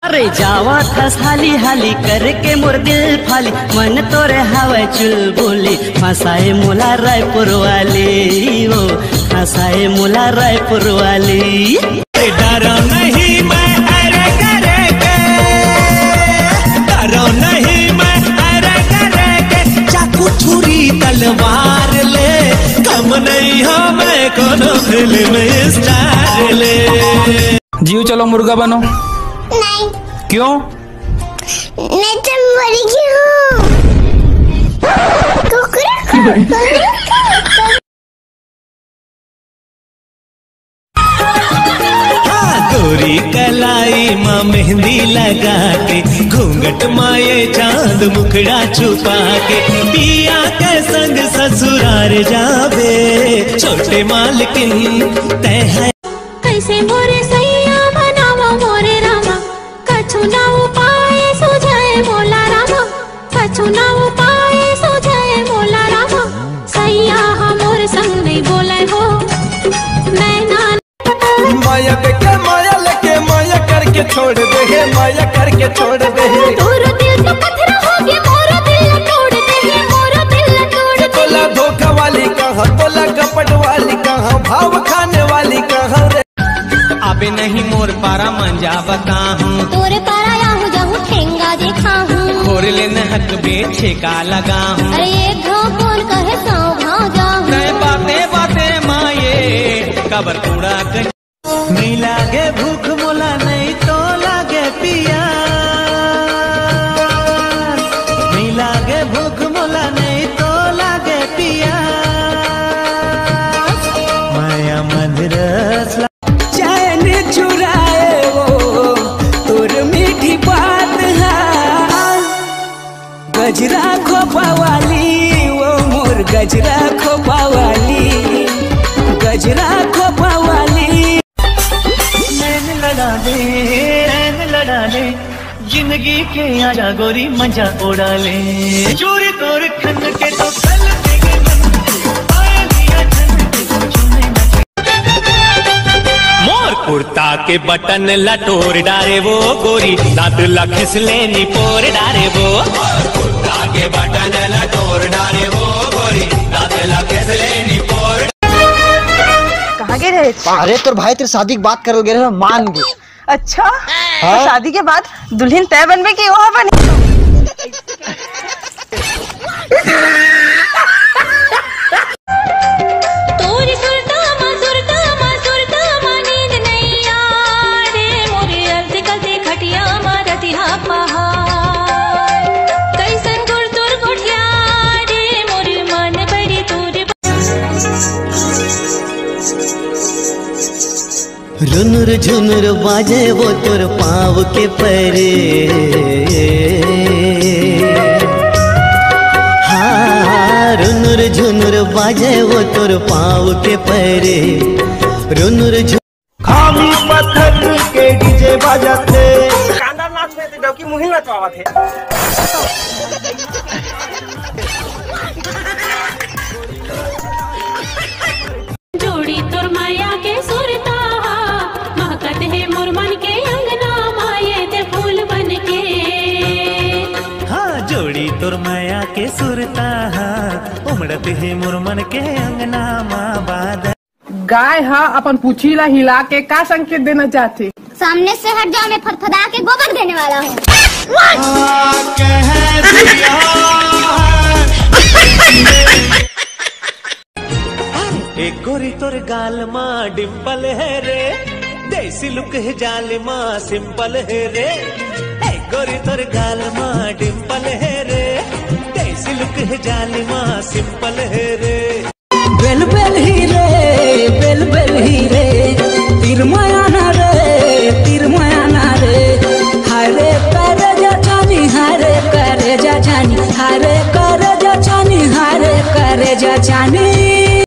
अरे जावा था हाली हाली करके मोर दिल फाली मन तोरे हवा चुल बोली फसाए मोला रायपुर वाली वो फसाए मोला रायपुर वाली। डरो नहीं मैं अरे करे के, डरो नहीं मैं अरे करे के, चाकू छुरी तलवार ले कम नहीं हो मैं कोनो फिल्म स्टार ले। जीव चलो मुर्गा बनो। नहीं। क्यों? मैं तो मर गई हूँ। गोरी कलाई माँ मेहंदी लगा के घूंघट माये चांद मुखड़ा छुपा के पिया के संग ससुराल जावे छोटे मालकिन तय है। कैसे मोरे सैया बनावा मोरे रामा कछु ना उपाय सुझाए मोला रामा कछु ना उपाय सुझाए मोला रामा सैया हमोर संग नहीं बोले हो मैं ना माया के माया लेके माया करके छोड़ दे है माया करके छोड़ दे है। तोरा दिल तो पत्थर हो गया मोरा दिल तोड़ दे है मोरा दिल तोड़ दे। बोला धोखा वाली कहाँ बोला कपट वाली कहाँ भाव खाने वाली कहाँ रे। अबे नहीं मोर पारा मंजा बता हूँ तोरे पारा या हूँ जाऊँ ठेंगा देखा हूँ खोर लेने हक बेचे का लगा हूँ। अरे एक घाव कौन कहे सौ घाव जाऊँ बातें बातें माये कबर कूड़ा कर नहीं लागे भूख मोला नहीं तो लागे पिया नहीं लागे भूख मोला नहीं तो लागे पिया माया मधुरस चैन चुराए वो तोर मीठी बात है गजरा खोपा वाली वो मोर गजरा खोपा वाली गजरा खोपा वाली। लड़ा ले जिंदगी के आजा गोरी मजा उड़ा ले चोरी तोर खन के तो कल देगे मोर कुर्ता के बटन लटोर डारे वो गोरी दांत लखस लेनी पोर डारे वो कुर्ता के बटन लटोर डारे वो गोरी दांत लखस लेनी पोर। कहाँ गए रहे? अरे तोर भाई तेरे शादी की बात कर गए मान गए। अच्छा तो शादी के बाद दुल्हन तय बनवे की वहाँ बनी। तोरी सुरता मा नींद नहीं आरे मोरे अर्ज कसे खटिया मारती हा पहाड़ कैसन गुर तुर गुठिया रे मोरे मन बड़ी तोरे। रुनुर झुनुर बाजे वो तोर पाँव के परे हाँ रुनुर झुनुर बाजे वो तोर पाँव के परे रुनुर खामी पत्थर के डीजे बजाते कांदा नाच में तो डौकी मुहिल नचवावा थे। जोड़ी तोर माया के सुरता महकत है मोर मन के अंगना माये ते फूल बन के। हाँ जोड़ी तोर माया के सुरता उमड़त है मोर मन के अंगना माँ बादल। गाय हाँ अपन पूछीला हिला के का संकेत देना चाहती? सामने से हट जाओ मैं फटफटा के गोबर देने वाला हूँ। एक गोरी तोर गाल माँ डिम्पल है रे देसी लुक है जाल माँ सिंपल है रे। एक गोरी तोर गाल माँ डिम्पल है रे देसी लुक है जाल माँ सिंपल है रे।